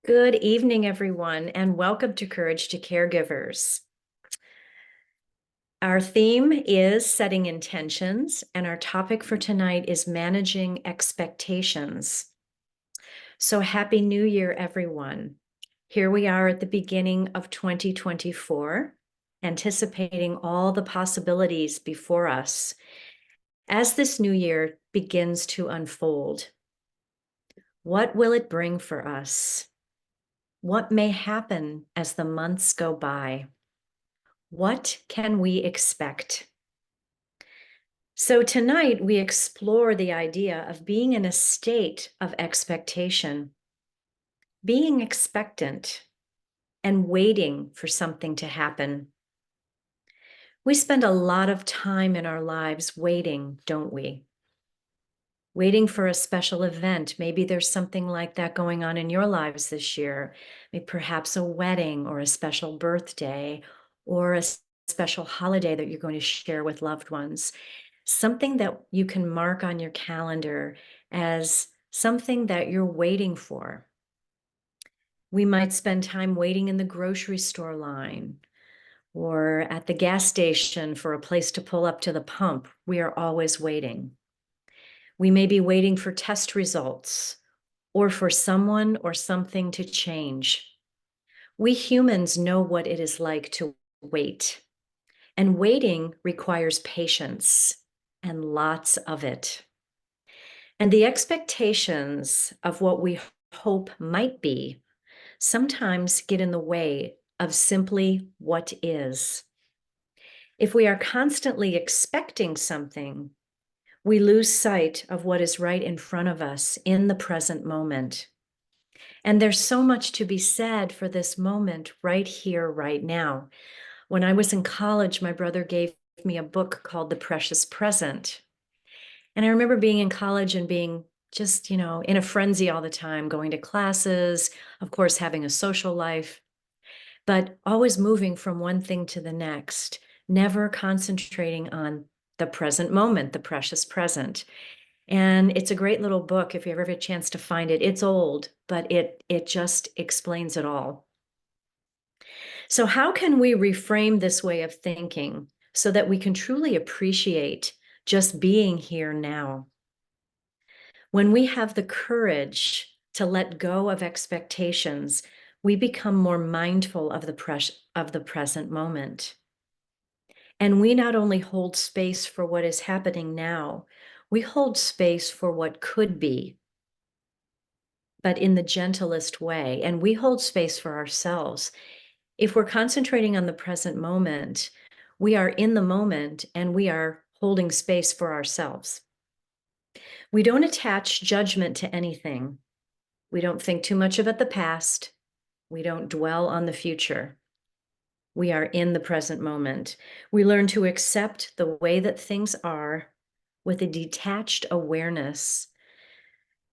Good evening, everyone, and welcome to Courage to Caregivers. Our theme is setting intentions, and our topic for tonight is managing expectations. So happy New Year, everyone. Here we are at the beginning of 2024, anticipating all the possibilities before us as this new year begins to unfold. What will it bring for us? What may happen as the months go by? What can we expect? So tonight we explore the idea of being in a state of expectation, being expectant and waiting for something to happen. We spend a lot of time in our lives waiting, don't we? Waiting for a special event. Maybe there's something like that going on in your lives this year. Maybe perhaps a wedding or a special birthday or a special holiday that you're going to share with loved ones. Something that you can mark on your calendar as something that you're waiting for. We might spend time waiting in the grocery store line or at the gas station for a place to pull up to the pump. We are always waiting. We may be waiting for test results or for someone or something to change. We humans know what it is like to wait, and waiting requires patience and lots of it. And the expectations of what we hope might be sometimes get in the way of simply what is. If we are constantly expecting something, we lose sight of what is right in front of us in the present moment. And there's so much to be said for this moment right here, right now. When I was in college, my brother gave me a book called The Precious Present. And I remember being in college and being just, in a frenzy all the time, going to classes, of course, having a social life, but always moving from one thing to the next, never concentrating on the present moment, the precious present. And it's a great little book if you ever have a chance to find it. It's old, but it just explains it all. So how can we reframe this way of thinking so that we can truly appreciate just being here now? When we have the courage to let go of expectations, we become more mindful of the present moment. And we not only hold space for what is happening now, we hold space for what could be, but in the gentlest way. And we hold space for ourselves. If we're concentrating on the present moment, we are in the moment and we are holding space for ourselves. We don't attach judgment to anything. We don't think too much about the past. We don't dwell on the future. We are in the present moment. We learn to accept the way that things are with a detached awareness.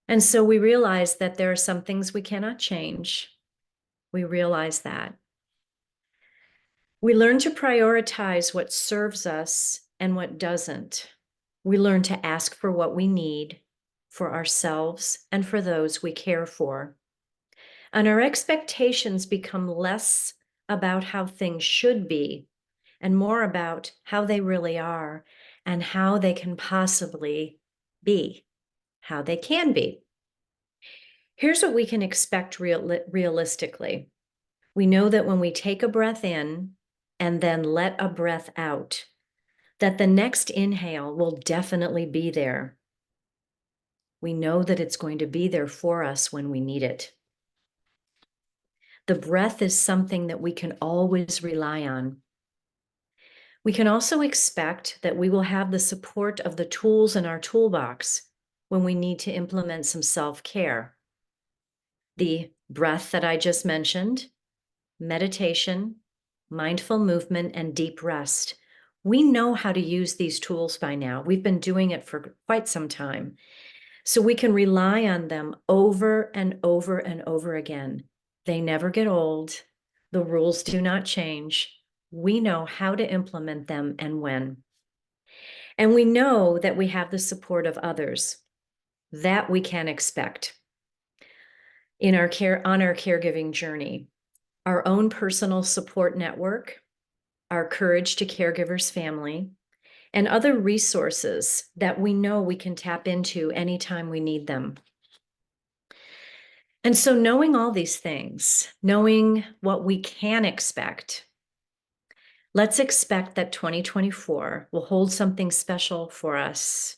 And so we realize that there are some things we cannot change. We realize that. We learn to prioritize what serves us and what doesn't. We learn to ask for what we need for ourselves and for those we care for. And our expectations become less about how things should be and more about how they really are and how they can possibly be, how they can be. Here's what we can expect realistically. We know that when we take a breath in and then let a breath out, that the next inhale will definitely be there. We know that it's going to be there for us when we need it. The breath is something that we can always rely on. We can also expect that we will have the support of the tools in our toolbox when we need to implement some self-care. The breath that I just mentioned, meditation, mindful movement, and deep rest. We know how to use these tools by now. We've been doing it for quite some time. So we can rely on them over and over and over again. They never get old. The rules do not change. We know how to implement them and when. And we know that we have the support of others. That we can expect. on our caregiving journey, our own personal support network, our Courage to Caregivers family, and other resources that we know we can tap into anytime we need them. And so knowing all these things, knowing what we can expect, let's expect that 2024 will hold something special for us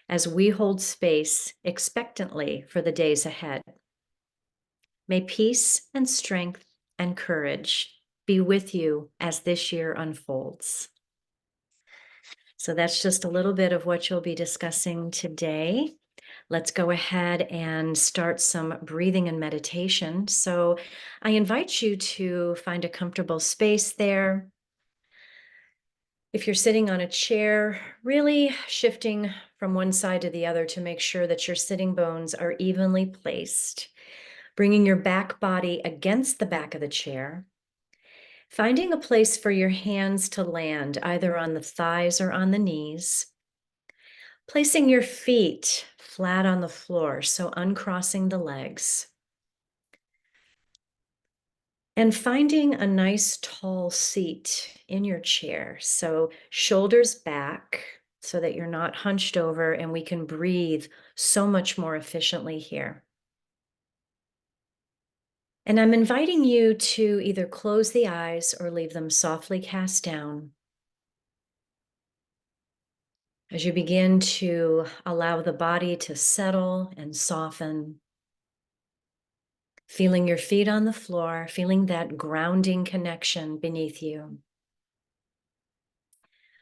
as we hold space expectantly for the days ahead. May peace and strength and courage be with you as this year unfolds. So that's just a little bit of what you'll be discussing today. Let's go ahead and start some breathing and meditation. So I invite you to find a comfortable space there. If you're sitting on a chair, really shifting from one side to the other to make sure that your sitting bones are evenly placed, bringing your back body against the back of the chair, finding a place for your hands to land either on the thighs or on the knees, placing your feet flat on the floor, so uncrossing the legs, and finding a nice tall seat in your chair. So shoulders back so that you're not hunched over, and we can breathe so much more efficiently here. And I'm inviting you to either close the eyes or leave them softly cast down as you begin to allow the body to settle and soften. Feeling your feet on the floor, feeling that grounding connection beneath you.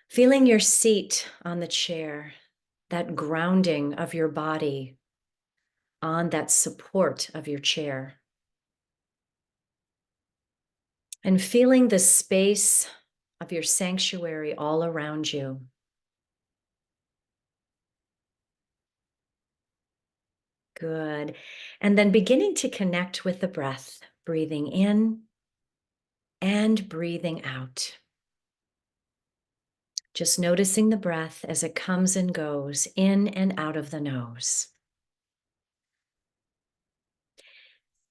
Feeling your seat on the chair, that grounding of your body on that support of your chair. And feeling the space of your sanctuary all around you. Good. And then beginning to connect with the breath, breathing in and breathing out. Just noticing the breath as it comes and goes in and out of the nose.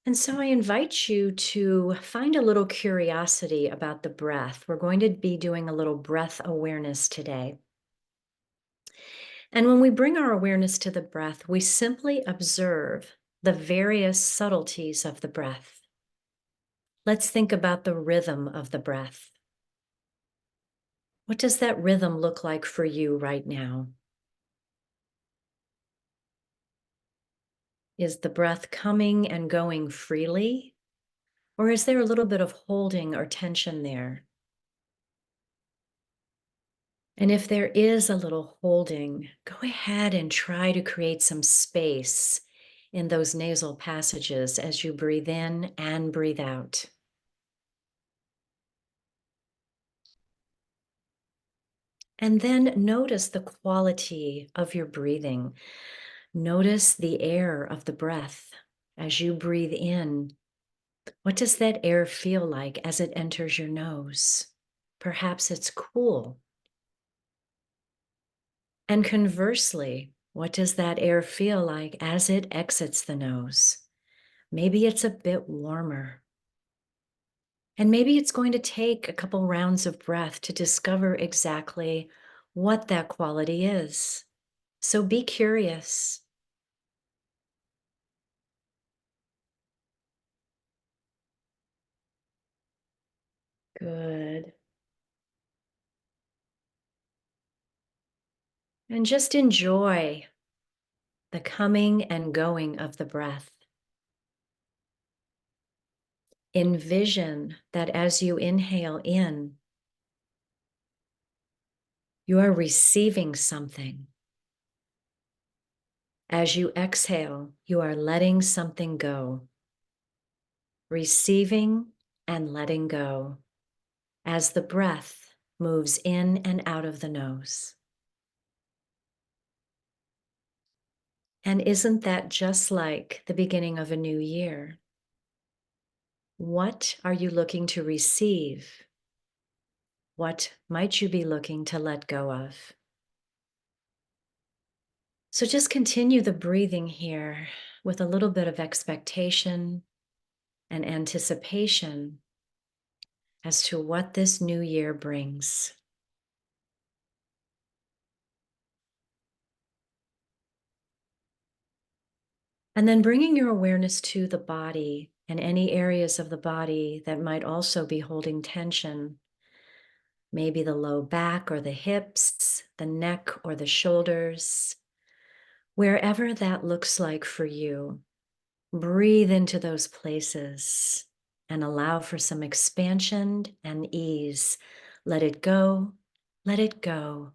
And so I invite you to find a little curiosity about the breath. We're going to be doing a little breath awareness today. And when we bring our awareness to the breath, we simply observe the various subtleties of the breath. Let's think about the rhythm of the breath. What does that rhythm look like for you right now? Is the breath coming and going freely? Or is there a little bit of holding or tension there? And if there is a little holding, go ahead and try to create some space in those nasal passages as you breathe in and breathe out. And then notice the quality of your breathing. Notice the air of the breath as you breathe in. What does that air feel like as it enters your nose? Perhaps it's cool. And conversely, what does that air feel like as it exits the nose? Maybe it's a bit warmer. And maybe it's going to take a couple rounds of breath to discover exactly what that quality is. So be curious. Good. And just enjoy the coming and going of the breath. Envision that as you inhale in, you are receiving something. As you exhale, you are letting something go. Receiving and letting go as the breath moves in and out of the nose. And isn't that just like the beginning of a new year? What are you looking to receive? What might you be looking to let go of? So just continue the breathing here with a little bit of expectation and anticipation as to what this new year brings. And then bringing your awareness to the body and any areas of the body that might also be holding tension. Maybe the low back or the hips, the neck or the shoulders, wherever that looks like for you. Breathe into those places and allow for some expansion and ease. Let it go, let it go,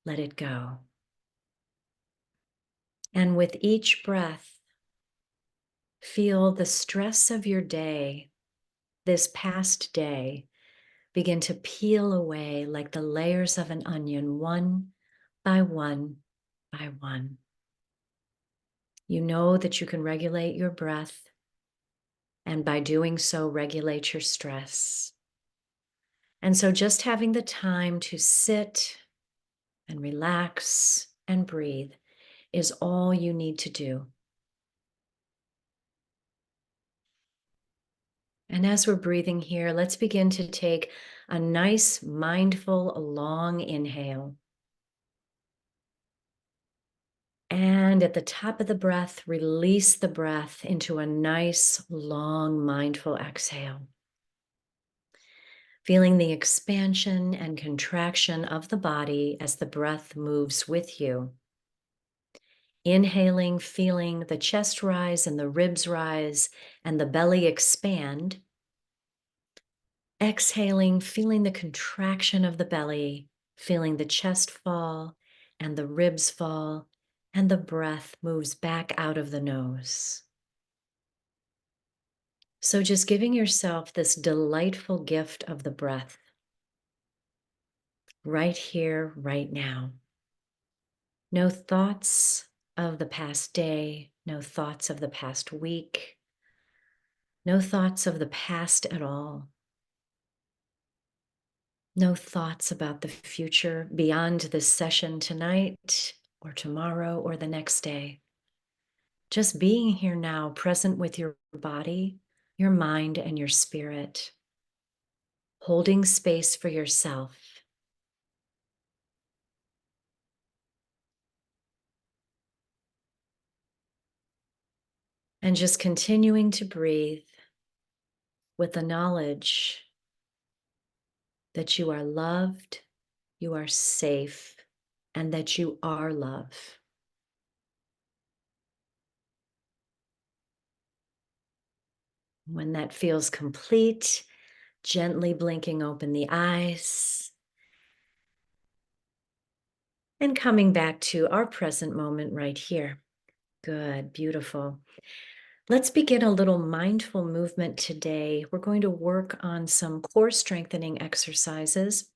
let it go. And with each breath, feel the stress of your day, this past day, begin to peel away like the layers of an onion, one by one by one. You know that you can regulate your breath, and by doing so, regulate your stress. And so just having the time to sit and relax and breathe is all you need to do. And as we're breathing here, let's begin to take a nice, mindful, long inhale. And at the top of the breath, release the breath into a nice, long, mindful exhale. Feeling the expansion and contraction of the body as the breath moves with you. Inhaling, feeling the chest rise and the ribs rise and the belly expand. Exhaling, feeling the contraction of the belly, feeling the chest fall and the ribs fall, and the breath moves back out of the nose. So just giving yourself this delightful gift of the breath right here, right now. No thoughts of the past day, no thoughts of the past week, no thoughts of the past at all. No thoughts about the future beyond this session tonight or tomorrow or the next day. Just being here now, present with your body, your mind, and your spirit, holding space for yourself. And just continuing to breathe with the knowledge that you are loved, you are safe, and that you are love. When that feels complete, gently blinking open the eyes and coming back to our present moment right here. Good, beautiful. Let's begin a little mindful movement today. We're going to work on some core strengthening exercises.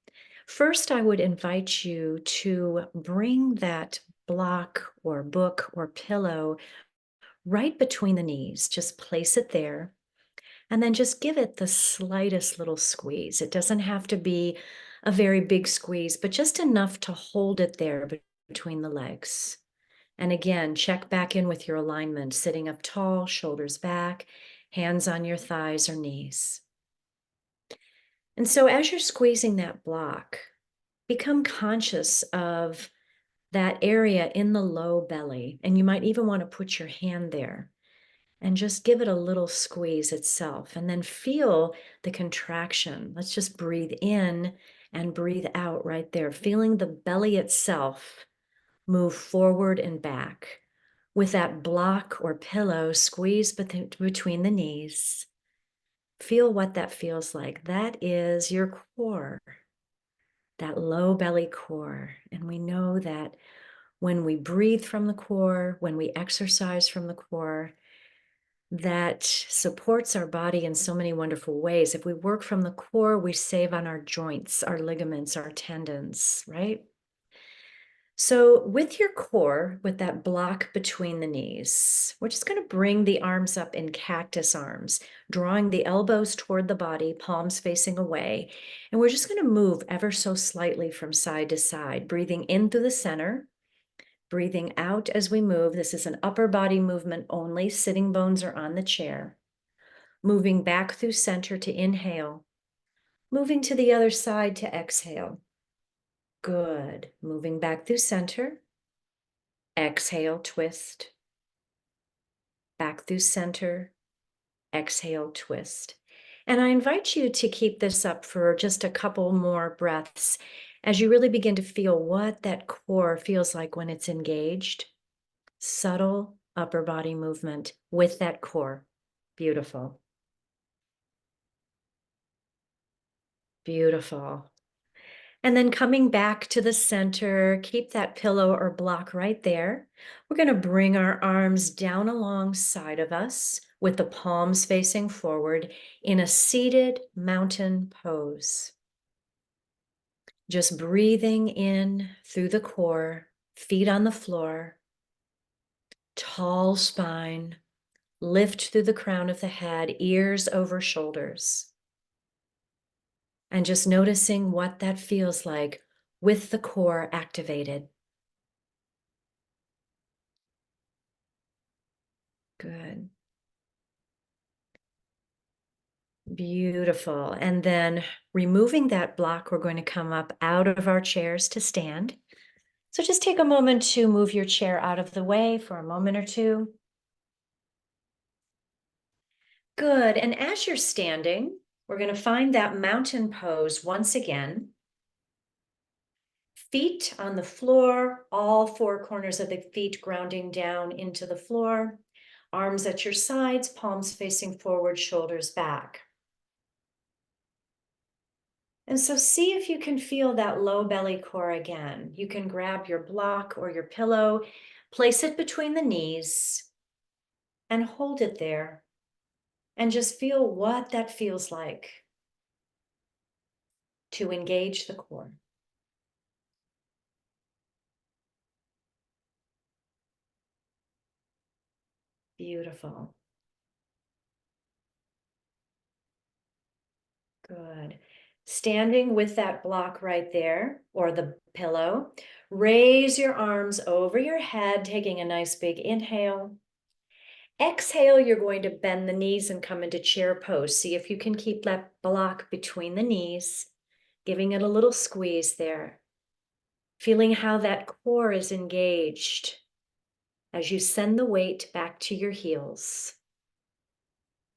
First, I would invite you to bring that block or book or pillow right between the knees. Just place it there and then just give it the slightest little squeeze. It doesn't have to be a very big squeeze, but just enough to hold it there between the legs. And again, check back in with your alignment, sitting up tall, shoulders back, hands on your thighs or knees. And so as you're squeezing that block, become conscious of that area in the low belly. And you might even want to put your hand there and just give it a little squeeze itself. And then feel the contraction. Let's just breathe in and breathe out right there, feeling the belly itself move forward and back. With that block or pillow squeezed between the knees, feel what that feels like. That is your core, that low belly core. And we know that when we breathe from the core, when we exercise from the core, that supports our body in so many wonderful ways. If we work from the core, we save on our joints, our ligaments, our tendons, right? So with your core, with that block between the knees, we're just going to bring the arms up in cactus arms, drawing the elbows toward the body, palms facing away. And we're just going to move ever so slightly from side to side, breathing in through the center Breathing out as we move. This is an upper body movement only. Sitting bones are on the chair. Moving back through center to inhale. Moving to the other side to exhale. Good. Moving back through center. Exhale, twist. Back through center. Exhale, twist. And I invite you to keep this up for just a couple more breaths as you really begin to feel what that core feels like when it's engaged. Subtle upper body movement with that core. Beautiful. Beautiful. And then coming back to the center, keep that pillow or block right there. We're going to bring our arms down alongside of us with the palms facing forward in a seated mountain pose. Just breathing in through the core, feet on the floor, tall spine, lift through the crown of the head, ears over shoulders. And just noticing what that feels like with the core activated. Good. Beautiful. And then removing that block, we're going to come up out of our chairs to stand. So just take a moment to move your chair out of the way for a moment or two. Good. And as you're standing, we're going to find that mountain pose once again. Feet on the floor, all four corners of the feet grounding down into the floor. Arms at your sides, palms facing forward, shoulders back. And so see if you can feel that low belly core again. You can grab your block or your pillow, place it between the knees, and hold it there. And just feel what that feels like to engage the core. Beautiful. Good. Standing with that block right there, or the pillow, raise your arms over your head, taking a nice big inhale. Exhale, you're going to bend the knees and come into chair pose. See if you can keep that block between the knees, giving it a little squeeze there. Feeling how that core is engaged as you send the weight back to your heels,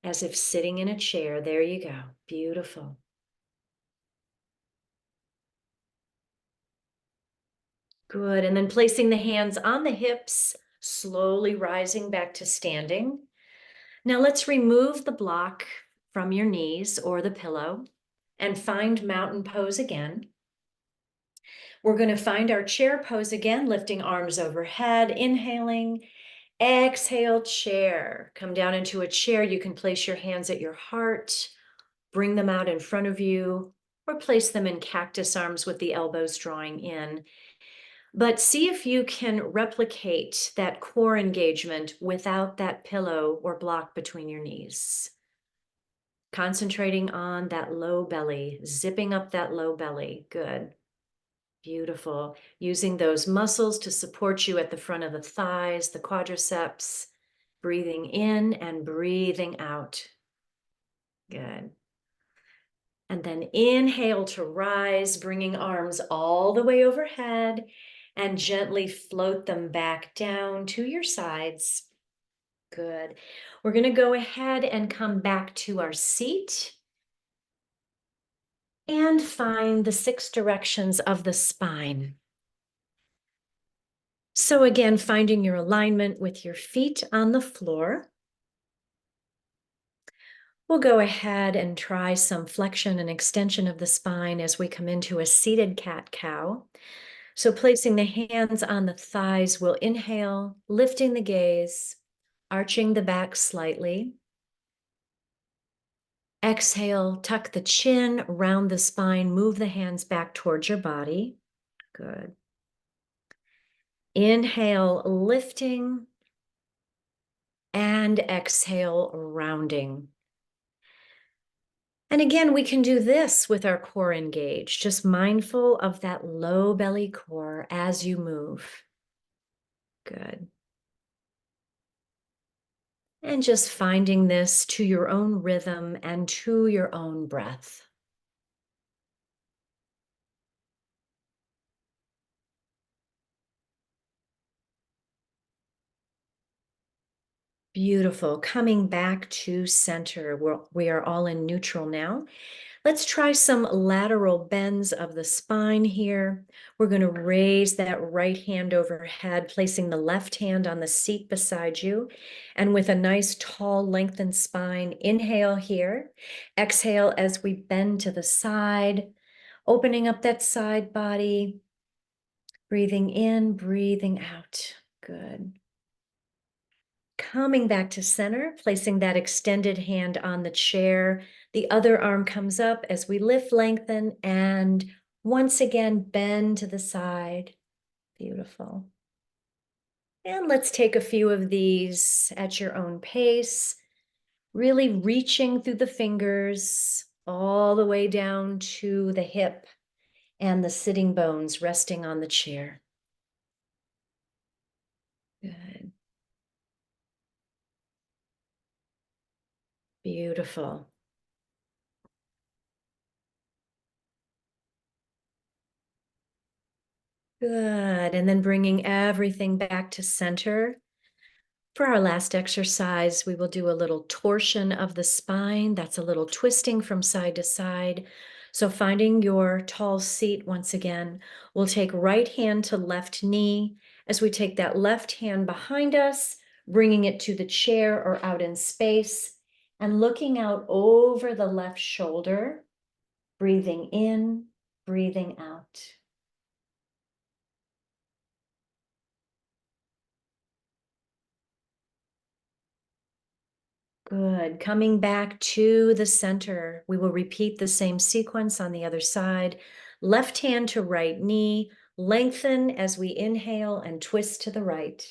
as if sitting in a chair. There you go. Beautiful. Good. And then placing the hands on the hips, slowly rising back to standing. Now let's remove the block from your knees or the pillow and find mountain pose again. We're going to find our chair pose again, lifting arms overhead, inhaling, exhale, chair. Come down into a chair. You can place your hands at your heart, bring them out in front of you, or place them in cactus arms with the elbows drawing in. But see if you can replicate that core engagement without that pillow or block between your knees. Concentrating on that low belly, zipping up that low belly. Good. Beautiful. Using those muscles to support you at the front of the thighs, the quadriceps. Breathing in and breathing out. Good. And then inhale to rise, bringing arms all the way overhead and gently float them back down to your sides. Good. We're going to go ahead and come back to our seat and find the 6 directions of the spine. So again, finding your alignment with your feet on the floor. We'll go ahead and try some flexion and extension of the spine as we come into a seated cat-cow. So placing the hands on the thighs, we'll inhale, lifting the gaze, arching the back slightly. Exhale, tuck the chin, round the spine, move the hands back towards your body. Good. Inhale, lifting, and exhale, rounding. And again, we can do this with our core engaged, just mindful of that low belly core as you move. Good. And just finding this to your own rhythm and to your own breath. Beautiful. Coming back to center. We are all in neutral now. Let's try some lateral bends of the spine here. We're going to raise that right hand overhead, placing the left hand on the seat beside you. And with a nice, tall, lengthened spine, inhale here. Exhale as we bend to the side, opening up that side body. Breathing in, breathing out. Good. Coming back to center, placing that extended hand on the chair. The other arm comes up as we lift, lengthen, and once again, bend to the side. Beautiful. And let's take a few of these at your own pace, really reaching through the fingers all the way down to the hip and the sitting bones resting on the chair. Good. Beautiful. Good. And then bringing everything back to center. For our last exercise, we will do a little torsion of the spine. That's a little twisting from side to side. So finding your tall seat once again, we'll take right hand to left knee as we take that left hand behind us, bringing it to the chair or out in space, and looking out over the left shoulder, breathing in, breathing out. Good. Coming back to the center, we will repeat the same sequence on the other side. Left hand to right knee, lengthen as we inhale and twist to the right.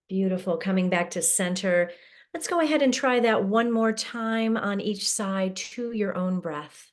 Beautiful. Coming back to center. Let's go ahead and try that one more time on each side to your own breath.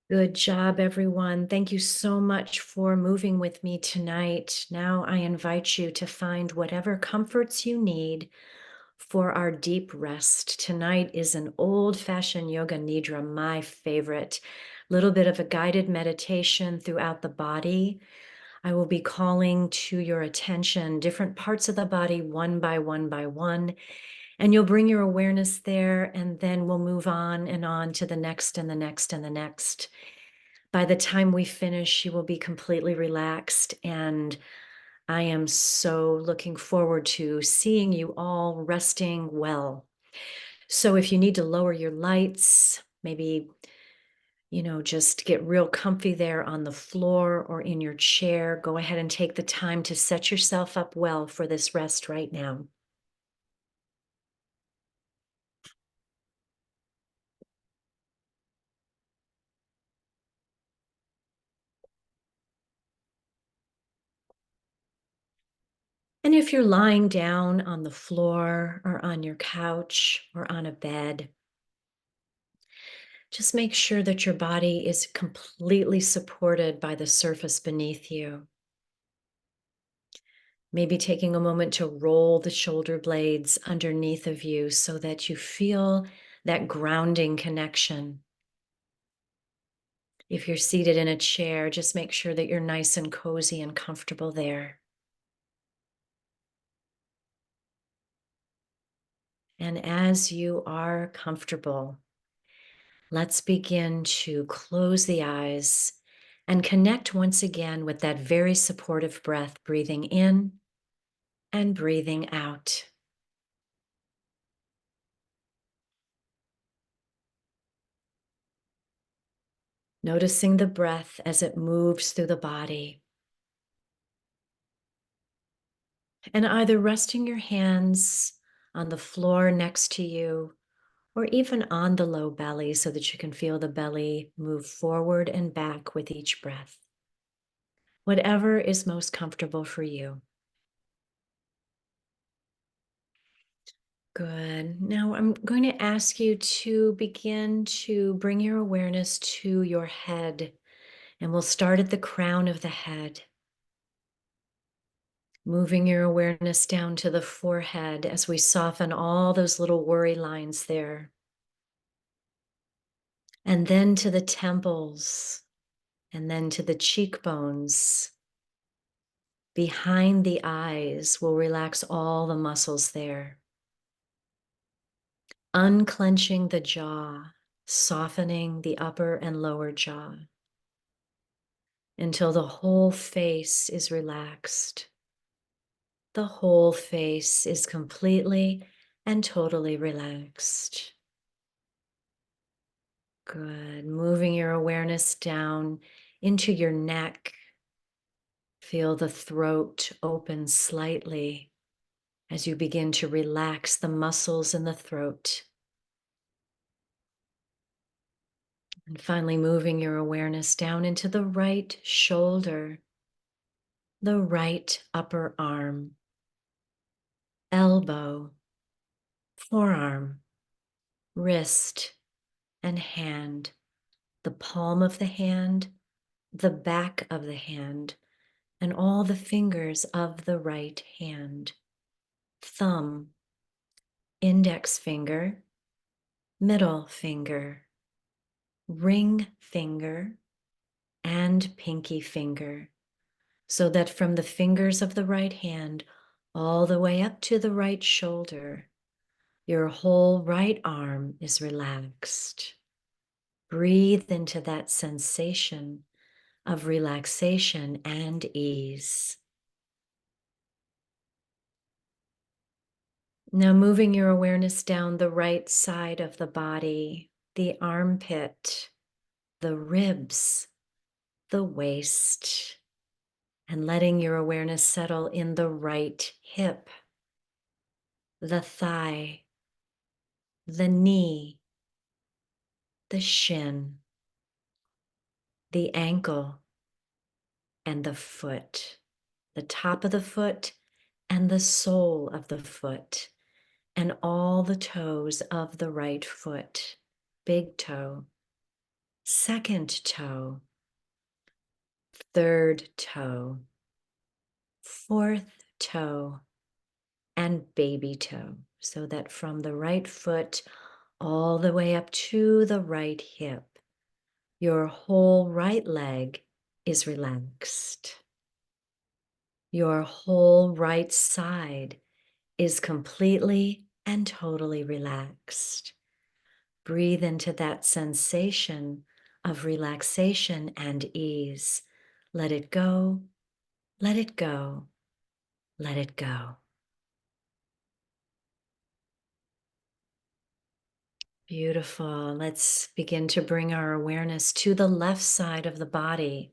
Good job, everyone. Thank you so much for moving with me tonight. Now I invite you to find whatever comforts you need for our deep rest. Tonight is an old-fashioned yoga nidra, my favorite. Little bit of a guided meditation throughout the body. I will be calling to your attention different parts of the body one by one by one, and you'll bring your awareness there, and then we'll move on to the next and the next and the next. By the time we finish, you will be completely relaxed, and I am so looking forward to seeing you all resting well. So if you need to lower your lights, maybe, just get real comfy there on the floor or in your chair, go ahead and take the time to set yourself up well for this rest right now. And if you're lying down on the floor or on your couch or on a bed, just make sure that your body is completely supported by the surface beneath you. Maybe taking a moment to roll the shoulder blades underneath of you so that you feel that grounding connection. If you're seated in a chair, just make sure that you're nice and cozy and comfortable there. And as you are comfortable, let's begin to close the eyes and connect once again with that very supportive breath, breathing in and breathing out. Noticing the breath as it moves through the body. And either resting your hands on the floor next to you, or even on the low belly so that you can feel the belly move forward and back with each breath. Whatever is most comfortable for you. Good. Now I'm going to ask you to begin to bring your awareness to your head, and we'll start at the crown of the head. Moving your awareness down to the forehead as we soften all those little worry lines there. And then to the temples, and then to the cheekbones. Behind the eyes, we'll relax all the muscles there. Unclenching the jaw, softening the upper and lower jaw until the whole face is relaxed. The whole face is completely and totally relaxed. Good. Moving your awareness down into your neck. Feel the throat open slightly as you begin to relax the muscles in the throat. And finally, moving your awareness down into the right shoulder, the right upper arm, elbow, forearm, wrist, and hand, the palm of the hand, the back of the hand, and all the fingers of the right hand, thumb, index finger, middle finger, ring finger, and pinky finger, so that from the fingers of the right hand all the way up to the right shoulder, your whole right arm is relaxed. Breathe into that sensation of relaxation and ease. Now moving your awareness down the right side of the body, the armpit, the ribs, the waist, and letting your awareness settle in the right hip, the thigh, the knee, the shin, the ankle, and the foot, the top of the foot and the sole of the foot, and all the toes of the right foot, big toe, second toe, third toe, fourth toe, and baby toe, so that from the right foot all the way up to the right hip, your whole right leg is relaxed. Your whole right side is completely and totally relaxed. Breathe into that sensation of relaxation and ease. Let it go, let it go, let it go. Beautiful. Let's begin to bring our awareness to the left side of the body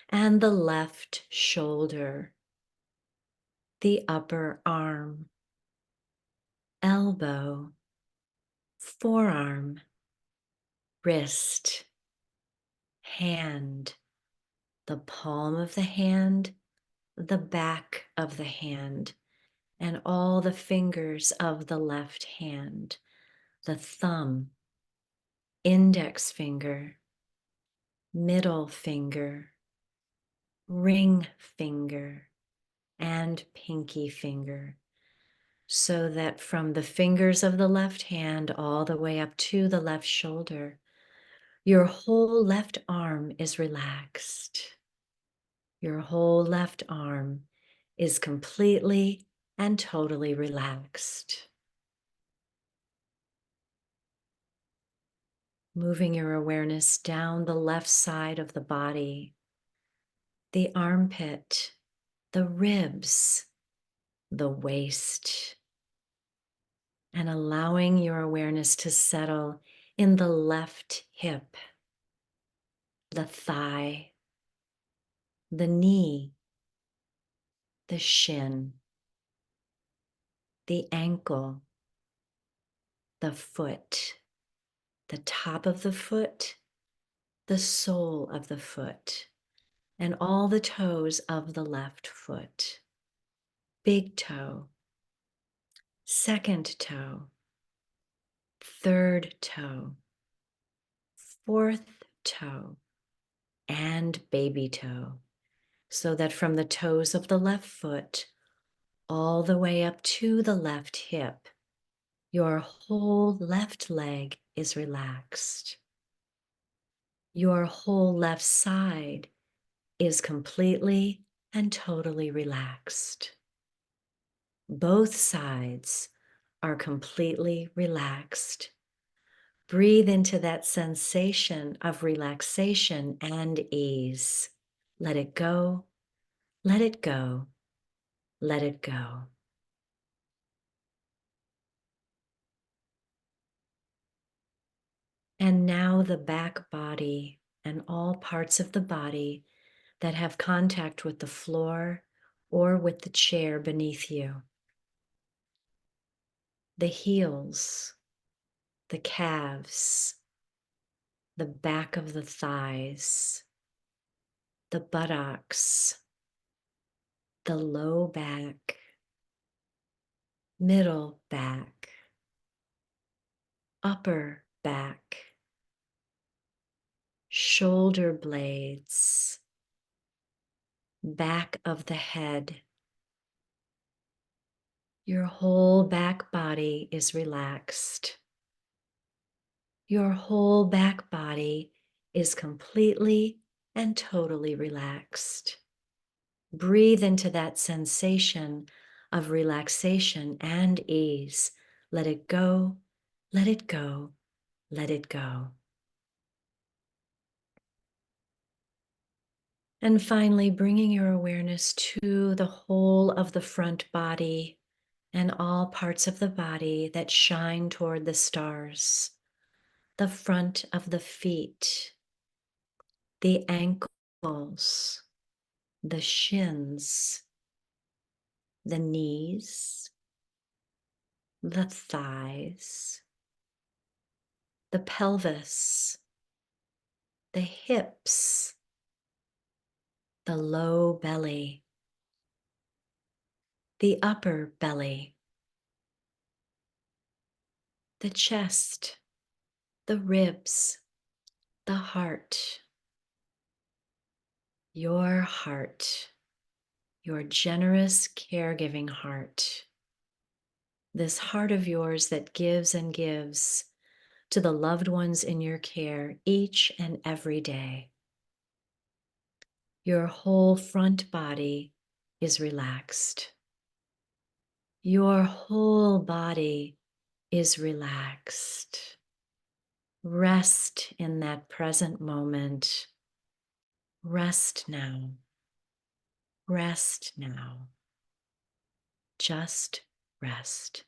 and the left shoulder, the upper arm, elbow, forearm, wrist, hand, the palm of the hand, the back of the hand, and all the fingers of the left hand, the thumb, index finger, middle finger, ring finger, and pinky finger, so that from the fingers of the left hand all the way up to the left shoulder, your whole left arm is relaxed. Your whole left arm is completely and totally relaxed. Moving your awareness down the left side of the body, the armpit, the ribs, the waist, and allowing your awareness to settle in the left hip, the thigh, the knee, the shin, the ankle, the foot, the top of the foot, the sole of the foot, and all the toes of the left foot. Big toe, second toe, third toe, fourth toe, and baby toe, so that from the toes of the left foot all the way up to the left hip, your whole left leg is relaxed. Your whole left side is completely and totally relaxed. Both sides are completely relaxed. Breathe into that sensation of relaxation and ease. Let it go, let it go, let it go. And now the back body and all parts of the body that have contact with the floor or with the chair beneath you. The heels, the calves, the back of the thighs, the buttocks, the low back, middle back, upper back, shoulder blades, back of the head. Your whole back body is relaxed. Your whole back body is completely and totally relaxed. Breathe into that sensation of relaxation and ease. Let it go, let it go, let it go. And finally, bringing your awareness to the whole of the front body and all parts of the body that shine toward the stars. The front of the feet, the ankles, the shins, the knees, the thighs, the pelvis, the hips, the low belly, the upper belly, the chest, the ribs, the heart, your generous caregiving heart, this heart of yours that gives and gives to the loved ones in your care each and every day. Your whole front body is relaxed. Your whole body is relaxed. Rest in that present moment. Rest now. Rest now. Just rest.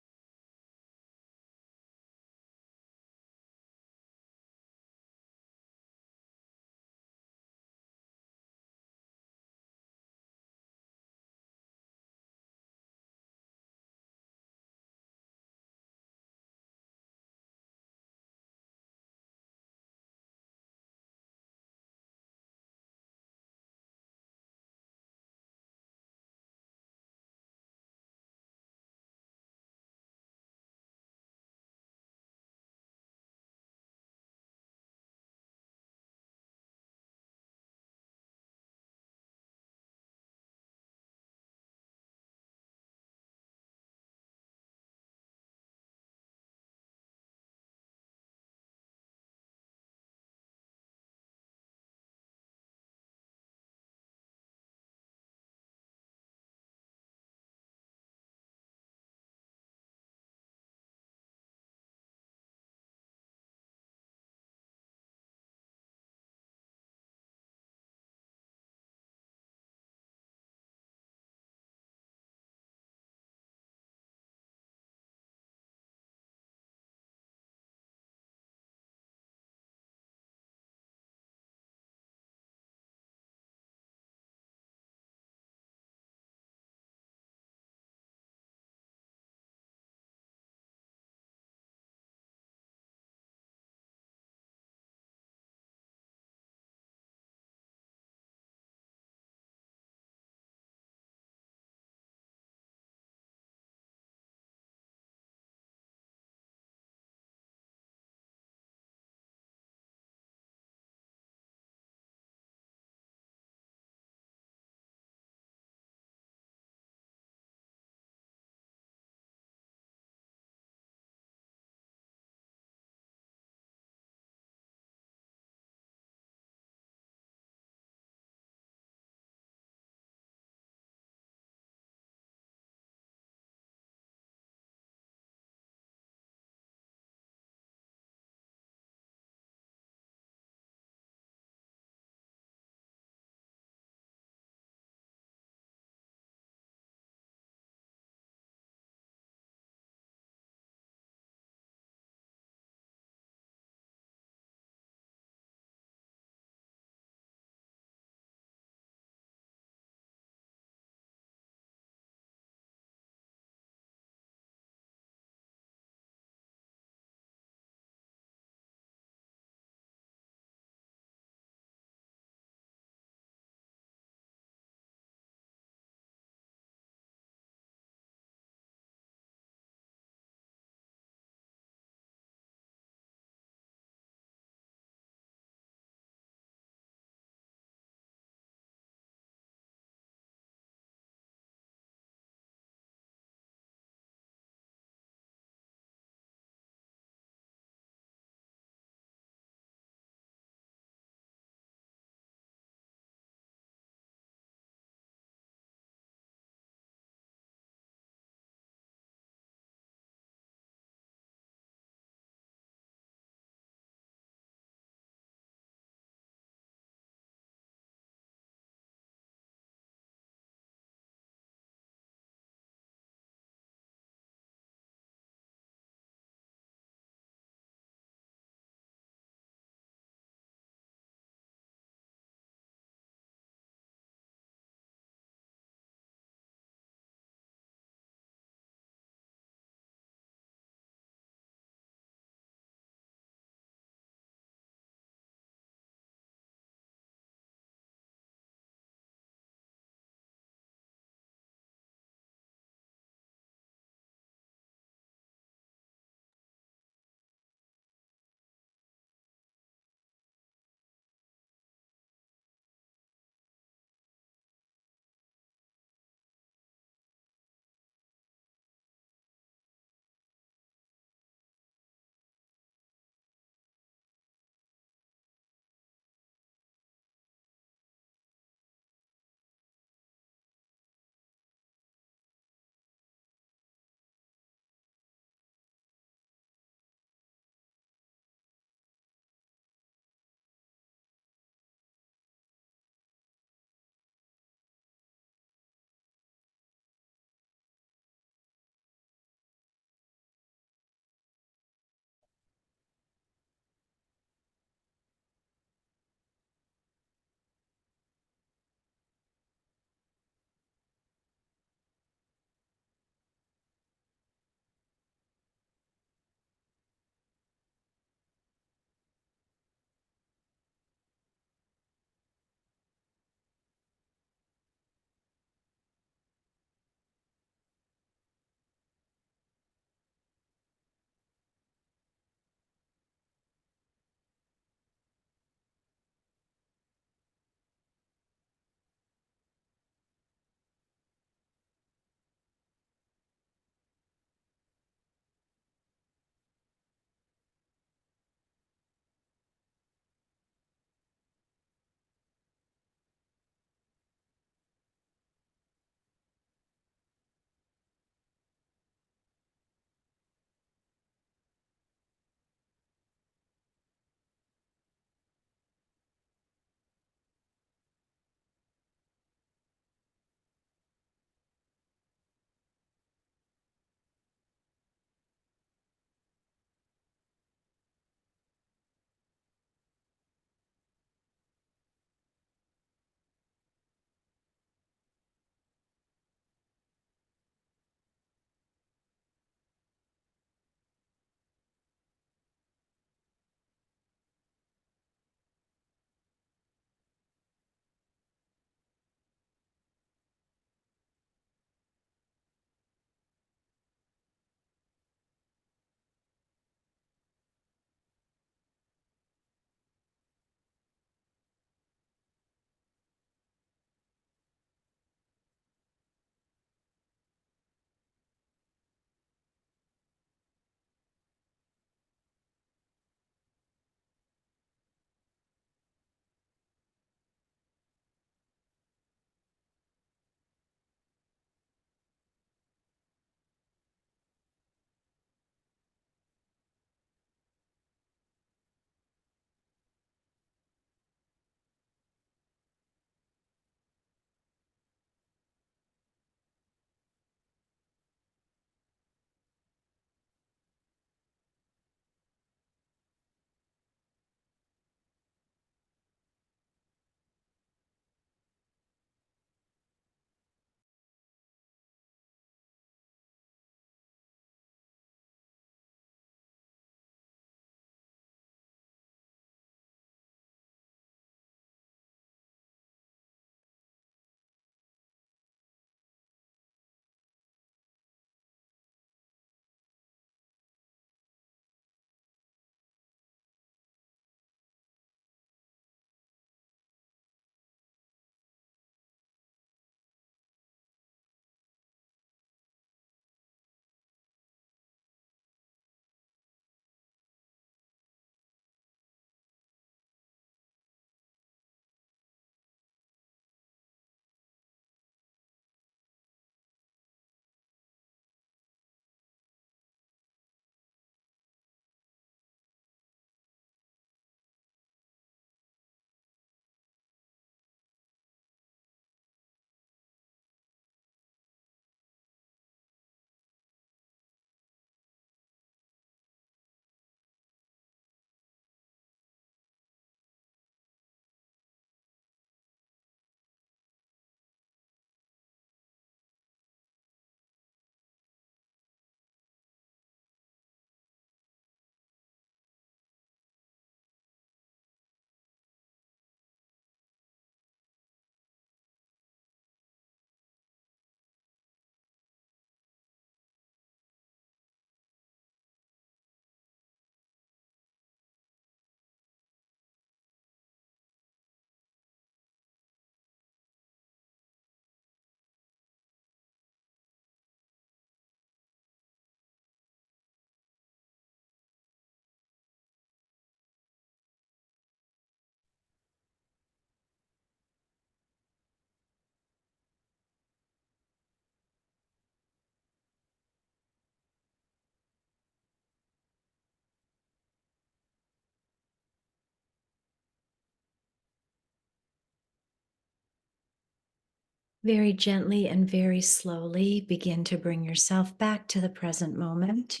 Very gently and very slowly begin to bring yourself back to the present moment,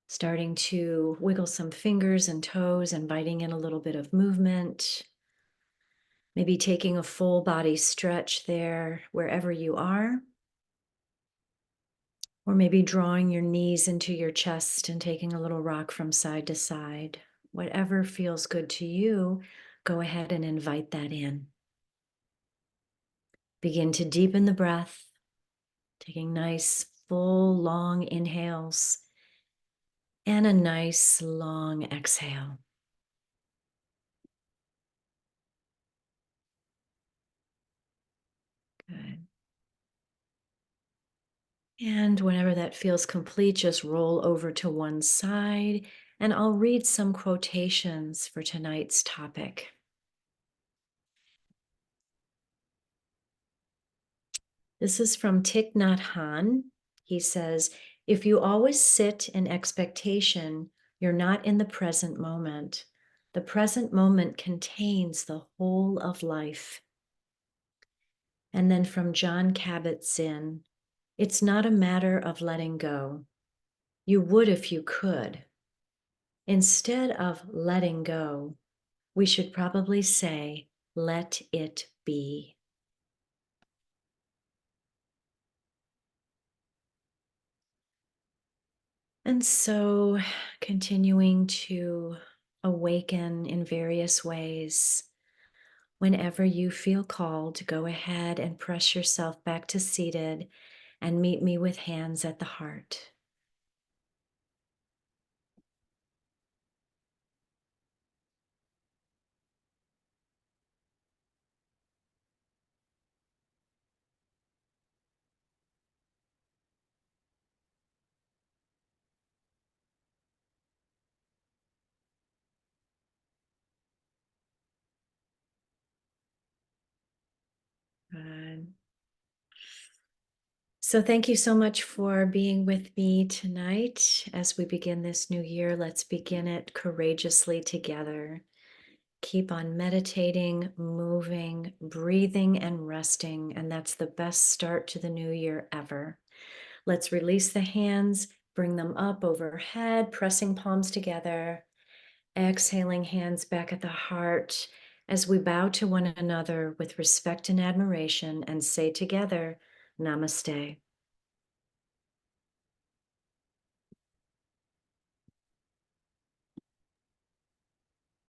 starting to wiggle some fingers and toes, inviting in a little bit of movement, maybe taking a full body stretch there wherever you are, or maybe drawing your knees into your chest and taking a little rock from side to side. Whatever feels good to you, go ahead and invite that in. Begin to deepen the breath, taking nice, full, long inhales and a nice, long exhale. Good. And whenever that feels complete, just roll over to one side, and I'll read some quotations for tonight's topic. This is from Thich Nhat Hanh. He says, "If you always sit in expectation, you're not in the present moment. The present moment contains the whole of life." And then from John Kabat-Zinn, "It's not a matter of letting go. You would if you could. Instead of letting go, we should probably say, let it be." And so, continuing to awaken in various ways. Whenever you feel called, go ahead and press yourself back to seated and meet me with hands at the heart. Good. So, thank you so much for being with me tonight. As we begin this new year, let's begin it courageously together. Keep on meditating, moving, breathing, and resting. And that's the best start to the new year ever. Let's release the hands, bring them up overhead, pressing palms together, exhaling hands back at the heart as we bow to one another with respect and admiration and say together, Namaste.